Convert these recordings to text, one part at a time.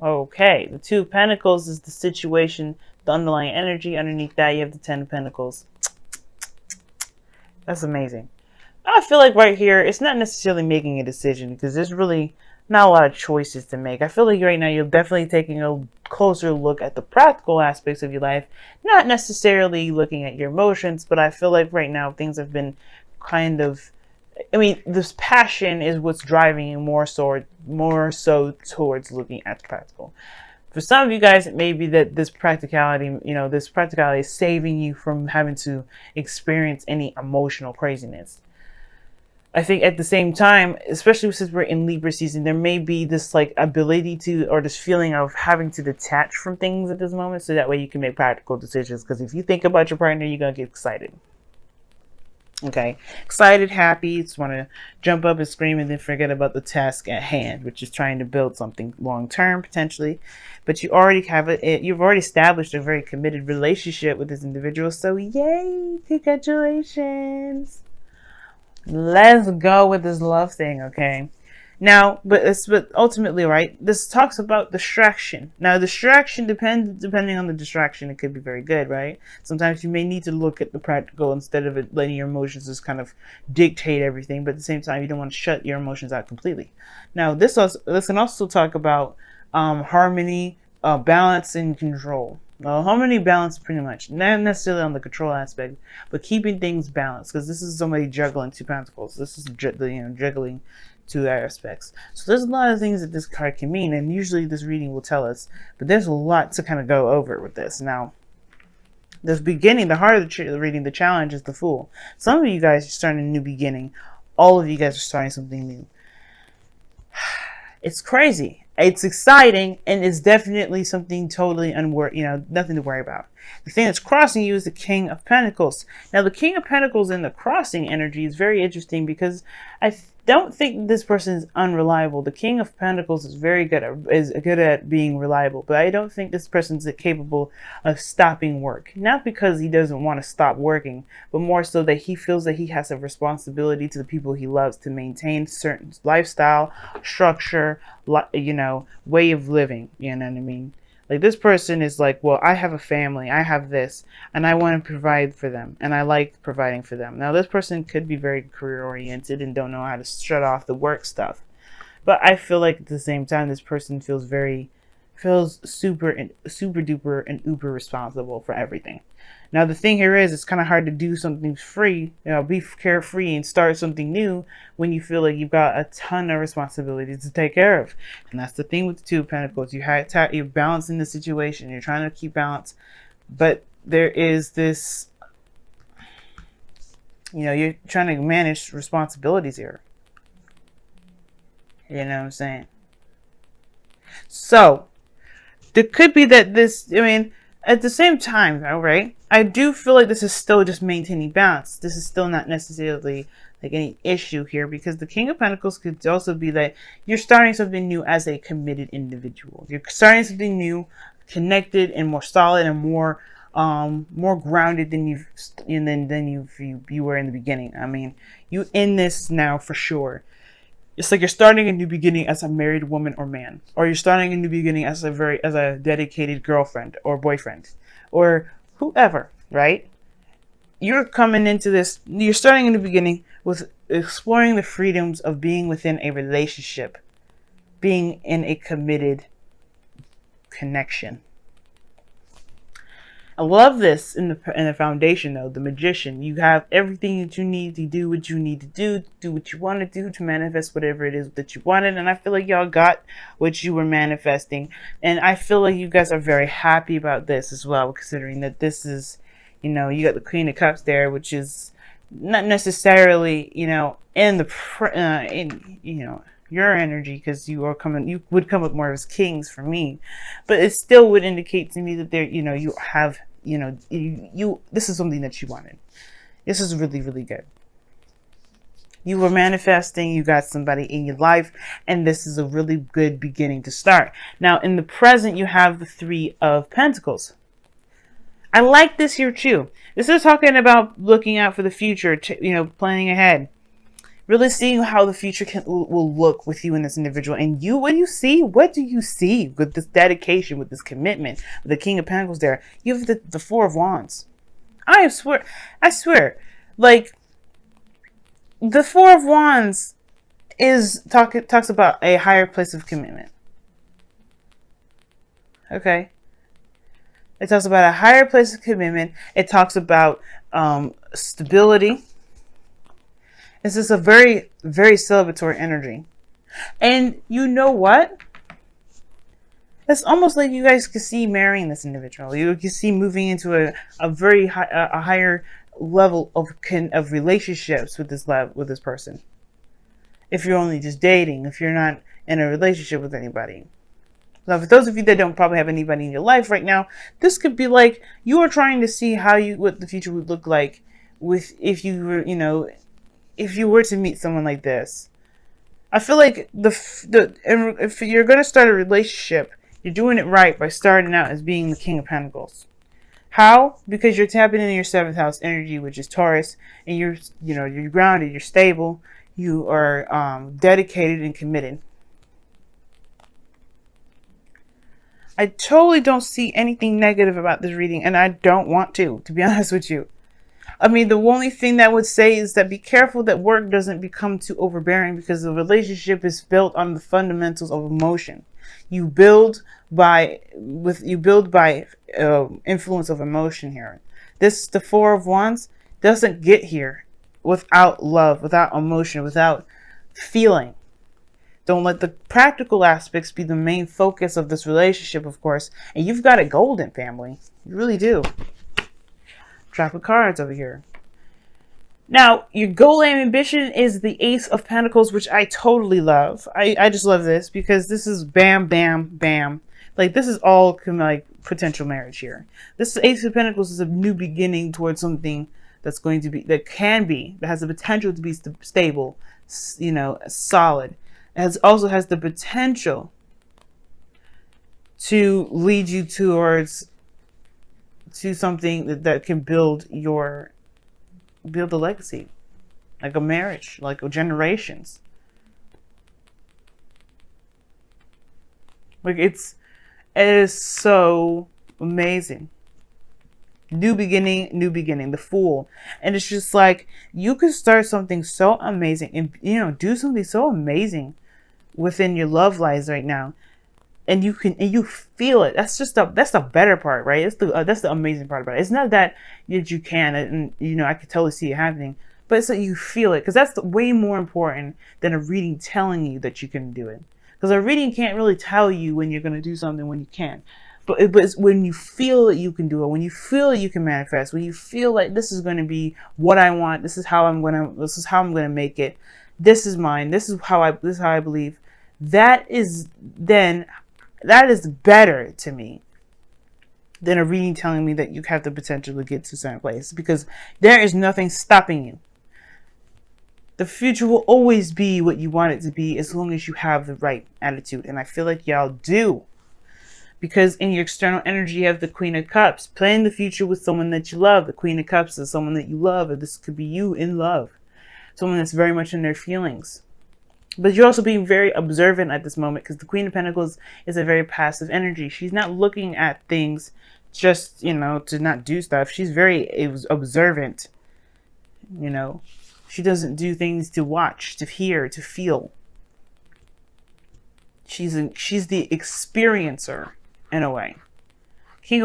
Okay, the Two of Pentacles is the situation, the underlying energy. Underneath that, you have the Ten of Pentacles. That's amazing. I feel like right here, it's not necessarily making a decision because there's really not a lot of choices to make. I feel like right now you're definitely taking a closer look at the practical aspects of your life, not necessarily looking at your emotions, but I feel like right now things have been kind of, I mean, this passion is what's driving you more so towards looking at the practical. For some of you guys, it may be that this practicality, this practicality is saving you from having to experience any emotional craziness. I think at the same time, especially since we're in Libra season, there may be this like ability to, or this feeling of having to detach from things at this moment, so that way you can make practical decisions. Because if you think about your partner, you're gonna get excited. Okay, excited, happy, just want to jump up and scream, and then forget about the task at hand, which is trying to build something long term potentially. But you already have it. You've already established a very committed relationship with this individual. So yay! Congratulations. Let's go with this love thing, okay? Now, but ultimately, right? This talks about distraction. Now, distraction depending on the distraction, it could be very good, right? Sometimes you may need to look at the practical instead of it letting your emotions just kind of dictate everything. But at the same time, you don't want to shut your emotions out completely. Now, this can also talk about harmony, balance, and control. Well, harmony, balance, pretty much. Not necessarily on the control aspect, but keeping things balanced. Because this is somebody juggling two pentacles. This is juggling two aspects. So there's a lot of things that this card can mean, and usually this reading will tell us. But there's a lot to kind of go over with this. Now, the beginning, the heart of the reading, the challenge is the Fool. Some of you guys are starting a new beginning. All of you guys are starting something new. It's crazy. It's exciting, and it's definitely something totally nothing to worry about. The thing that's crossing you is the King of Pentacles. Now, the King of Pentacles in the crossing energy is very interesting because I don't think this person is unreliable. The King of Pentacles is good at being reliable, but I don't think this person's capable of stopping work. Not because he doesn't want to stop working, but more so that he feels that he has a responsibility to the people he loves to maintain certain lifestyle, structure, way of living. You know what I mean? Like, this person is like, well, I have a family, I have this, and I want to provide for them, and I like providing for them. Now, this person could be very career-oriented and don't know how to shut off the work stuff. But I feel like at the same time, this person feels super duper and uber responsible for everything. Now, the thing here is, it's kind of hard to do something free, be carefree and start something new when you feel like you've got a ton of responsibilities to take care of. And that's the thing with the Two of Pentacles. You're balancing the situation. You're trying to keep balance. But there is this, you're trying to manage responsibilities here. You know what I'm saying? So, there could be that at the same time, though, right? I do feel like this is still just maintaining balance. This is still not necessarily like any issue here, because the King of Pentacles could also be that you're starting something new as a committed individual. You're starting something new, connected and more solid and more grounded than you were in the beginning. I mean, you in this now for sure. It's like you're starting a new beginning as a married woman or man, or you're starting a new beginning as a dedicated girlfriend or boyfriend, or whoever, right? You're coming into this, you're starting a new beginning with exploring the freedoms of being within a relationship, being in a committed connection. I love this in the foundation, though, the Magician. You have everything that you need to do what you need to do what you want to do to manifest whatever it is that you wanted. And I feel like y'all got what you were manifesting. And I feel like you guys are very happy about this as well, considering that this is, you got the Queen of Cups there, which is not necessarily, in your energy, because you would come up more as kings for me, but it still would indicate to me that there, you have, this is something that you wanted. This is really, really good. You were manifesting, you got somebody in your life, and this is a really good beginning to start. Now, in the present, you have the Three of Pentacles. I like this here too. This is talking about looking out for the future, planning ahead. Really seeing how the future will look with you and this individual. And you, what do you see? What do you see with this dedication, with this commitment, with the King of Pentacles there? You have the Four of Wands. I swear, like, the Four of Wands talks about a higher place of commitment. Okay. It talks about a higher place of commitment. It talks about stability. This is a very, very celebratory energy. And you know what? It's almost like you guys can see marrying this individual. You can see moving into a very high, a higher level of relationships with this person. If you're only just dating, if you're not in a relationship with anybody. Now, for those of you that don't probably have anybody in your life right now, this could be like you are trying to see what the future would look like if you were, if you were to meet someone like this. I feel like if you're going to start a relationship, you're doing it right by starting out as being the King of Pentacles. How? Because you're tapping into your 7th house energy, which is Taurus, and you're grounded, you're stable, you are dedicated and committed. I totally don't see anything negative about this reading, and I don't want to be honest with you. I mean, the only thing that I would say is that be careful that work doesn't become too overbearing, because the relationship is built on the fundamentals of emotion. You build by influence of emotion here. The Four of Wands doesn't get here without love, without emotion, without feeling. Don't let the practical aspects be the main focus of this relationship, of course. And you've got it golden, family. You really do. Trap of cards over here. Now, your goal and ambition is the Ace of Pentacles, which I totally love. I just love this because this is bam, bam, bam. Like, this is all like potential marriage here. This Ace of Pentacles is a new beginning towards something that's going to be, that has the potential to be stable, solid. It also has the potential to lead you to something that can build a legacy, like a marriage, like generations. Like, it is so amazing. New beginning, the Fool. And it's just like, you could start something so amazing and, do something so amazing within your love lives right now. And you feel it. That's the better part, right? That's the amazing part about it. It's not that you can, and I could totally see it happening, but it's that you feel it, because that's way more important than a reading telling you that you can do it. Because a reading can't really tell you when you're going to do something when you can. But it's when you feel that you can do it, when you feel that you can manifest, when you feel like this is going to be what I want, this is how I'm going to make it. This is mine. This is how I believe. That is better to me than a reading telling me that you have the potential to get to a certain place, because there is nothing stopping you. The future will always be what you want it to be, as long as you have the right attitude. And I feel like y'all do. Because in your external energy, you have the Queen of Cups. Plan the future with someone that you love. The Queen of Cups is someone that you love, or this could be you in love. Someone that's very much in their feelings. But you're also being very observant at this moment, because the Queen of Pentacles is a very passive energy. She's not looking at things just, to not do stuff. She's very observant. She doesn't do things to watch, to hear, to feel. She's the experiencer in a way. Queen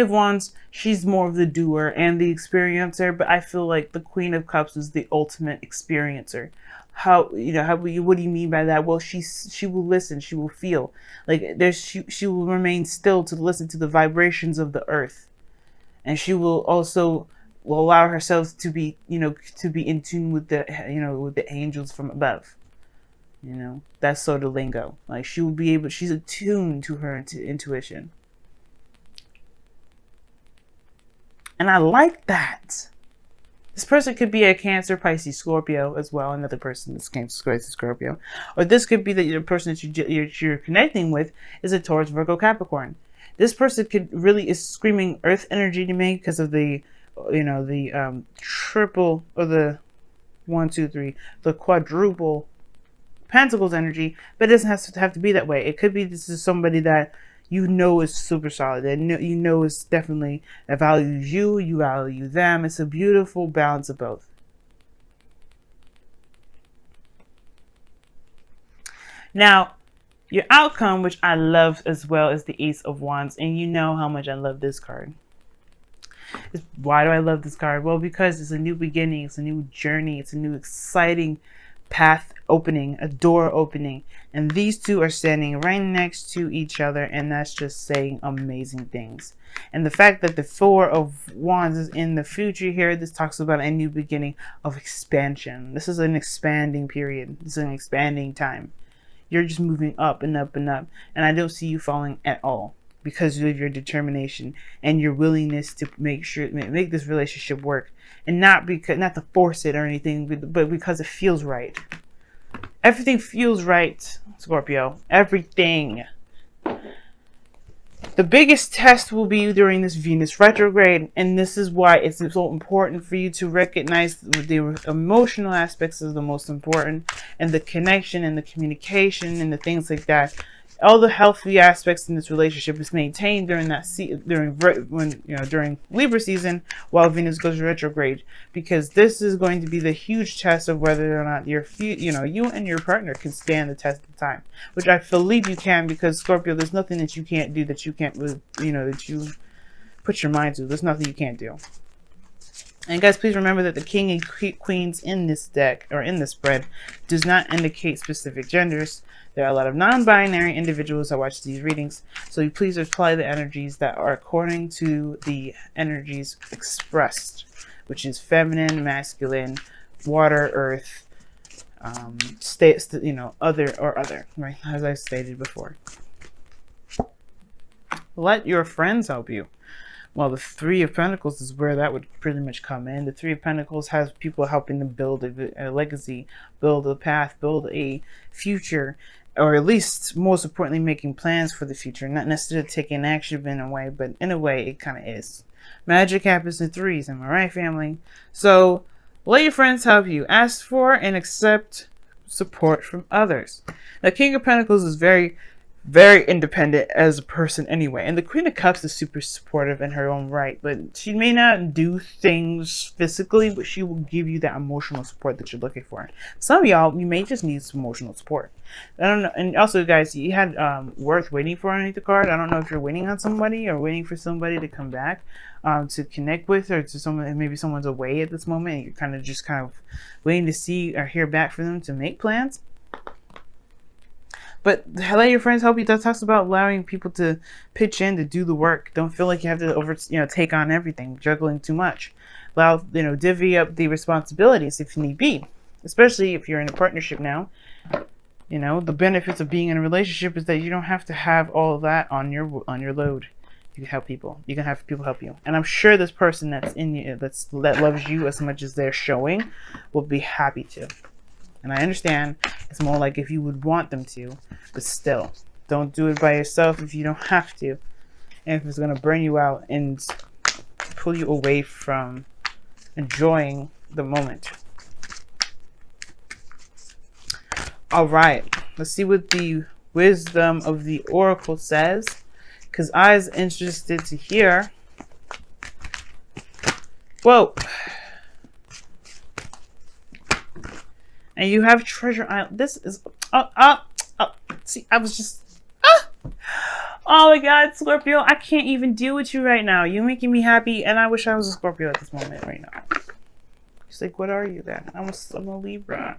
of Wands, she's more of the doer and the experiencer, but I feel like the Queen of Cups is the ultimate experiencer. What do you mean by that? Well, she will listen, she will feel. Like, she will remain still to listen to the vibrations of the earth. And she will also allow herself to be in tune with the angels from above. That's sort of lingo. Like, she's attuned to her intuition. And I like that. This person could be a Cancer, Pisces, Scorpio as well. Another person that's Cancer, Pisces, Scorpio. Or this could be that the person that you're connecting with is a Taurus, Virgo, Capricorn. This person is screaming earth energy to me because of the triple, or the 1, 2, 3, the quadruple Pentacles energy, but it doesn't have to be that way. It could be this is somebody that you know is super solid, and you know is definitely that values you, you value them. It's a beautiful balance of both. Now, your outcome, which I love as well, is the Ace of Wands, and you know how much I love this card. Why do I love this card? Well, because it's a new beginning, it's a new journey, it's a new exciting path opening, a door opening, and these two are standing right next to each other, and that's just saying amazing things. And the fact that the Four of Wands is in the future here, this talks about a new beginning of expansion. This is an expanding period. This is an expanding time. You're just moving up and up and up, and I don't see you falling at all because of your determination and your willingness to make this relationship work, and not to force it or anything, but because it feels right. Everything feels right, Scorpio. Everything. The biggest test will be during this Venus retrograde, and this is why it's so important for you to recognize the emotional aspects is the most important, and the connection and the communication and the things like that. All the healthy aspects in this relationship is maintained during that during Libra season while Venus goes retrograde, because this is going to be the huge test of whether or not you and your partner can stand the test of time, which I believe you can, because Scorpio, there's nothing that you can't do, that you can't that you put your mind to. There's nothing you can't do. And guys, please remember that the King and Queens in this deck, or in this spread, does not indicate specific genders. There are a lot of non-binary individuals that watch these readings, so you please apply the energies that are according to the energies expressed, which is feminine, masculine, water, earth, other, right? As I stated before. Let your friends help you. Well, the Three of Pentacles is where that would pretty much come in. The Three of Pentacles has people helping them build a legacy, build a path, build a future, or at least, most importantly, making plans for the future. Not necessarily taking action in a way, but in a way, it kind of is. Magic happens in threes, am I right, family? So, let your friends help you. Ask for and accept support from others. The King of Pentacles is very independent as a person anyway, and the Queen of Cups is super supportive in her own right, but she may not do things physically, but she will give you that emotional support that you're looking for. Some of y'all, you may just need some emotional support. I don't know. And also, guys, you had worth waiting for underneath the card. I don't know if you're waiting on somebody or waiting for somebody to come back to connect with, or to someone, maybe someone's away at this moment and you're kind of waiting to see or hear back from them to make plans. But let your friends help you. That talks about allowing people to pitch in to do the work. Don't feel like you have to take on everything, juggling too much. Allow, divvy up the responsibilities if need be, especially if you're in a partnership now. The benefits of being in a relationship is that you don't have to have all of that on your load. You can help people. You can have people help you. And I'm sure this person that's in you, that loves you as much as they're showing, will be happy to. And I understand it's more like if you would want them to, but still, don't do it by yourself if you don't have to. And if it's going to burn you out and pull you away from enjoying the moment. All right, let's see what the wisdom of the Oracle says, because I was interested to hear. Whoa. And you have Treasure Island. This is see, I was just oh my God, Scorpio, I can't even deal with you right now. You're making me happy, and I wish I was a Scorpio at this moment right now. She's like, what are you then? I'm a Libra.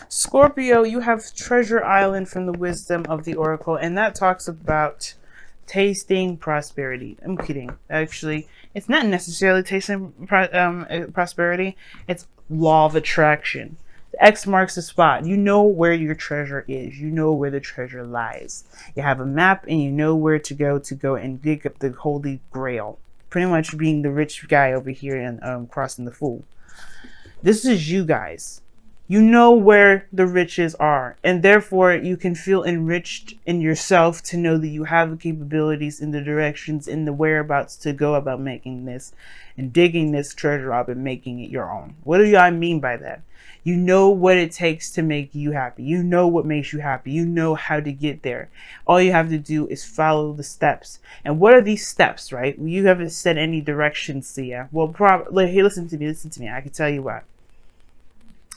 Scorpio, you have Treasure Island from the wisdom of the Oracle, and that talks about tasting prosperity. I'm kidding. Actually, it's not necessarily tasting prosperity. It's law of attraction. The X marks the spot. You know where your treasure is. You know where the treasure lies. You have a map and you know where to go and dig up the Holy Grail. Pretty much being the rich guy over here and crossing the Fool. This is you guys. You know where the riches are, and therefore you can feel enriched in yourself to know that you have the capabilities in the directions in the whereabouts to go about making this and digging this treasure up and making it your own. What do I mean by that? You know what it takes to make you happy. You know what makes you happy. You know how to get there. All you have to do is follow the steps. And what are these steps, right? You haven't set any directions, Sia. Well, probably, hey, listen to me. I can tell you what.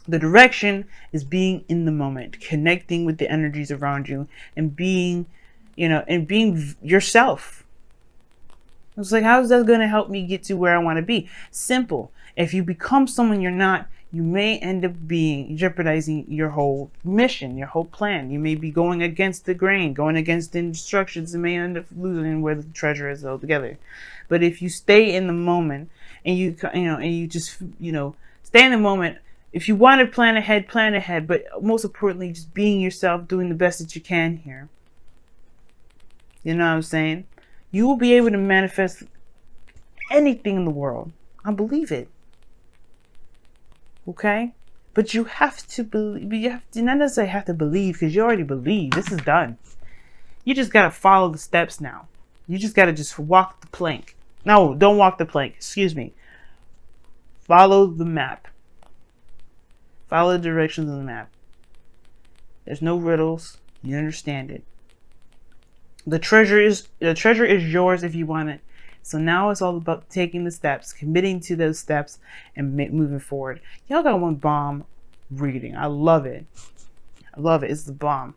The direction is being in the moment, connecting with the energies around you and being, and being yourself. It's like, how is that going to help me get to where I want to be? Simple. If you become someone you're not, you may end up jeopardizing your whole mission, your whole plan. You may be going against the grain, going against the instructions, and may end up losing where the treasure is altogether. But if you stay in the moment and you just, stay in the moment. If you want to plan ahead, but most importantly, just being yourself, doing the best that you can here. You know what I'm saying? You will be able to manifest anything in the world. I believe it. Okay? But you have to believe. You have to, not necessarily have to believe, because you already believe. This is done. You just got to follow the steps now. You just got to just walk the plank. No, don't walk the plank. Excuse me. Follow the map. Follow the directions on the map. There's no riddles. You understand it. The treasure is yours if you want it. So now it's all about taking the steps, committing to those steps, and moving forward. Y'all got one bomb reading. I love it. I love it. It's the bomb.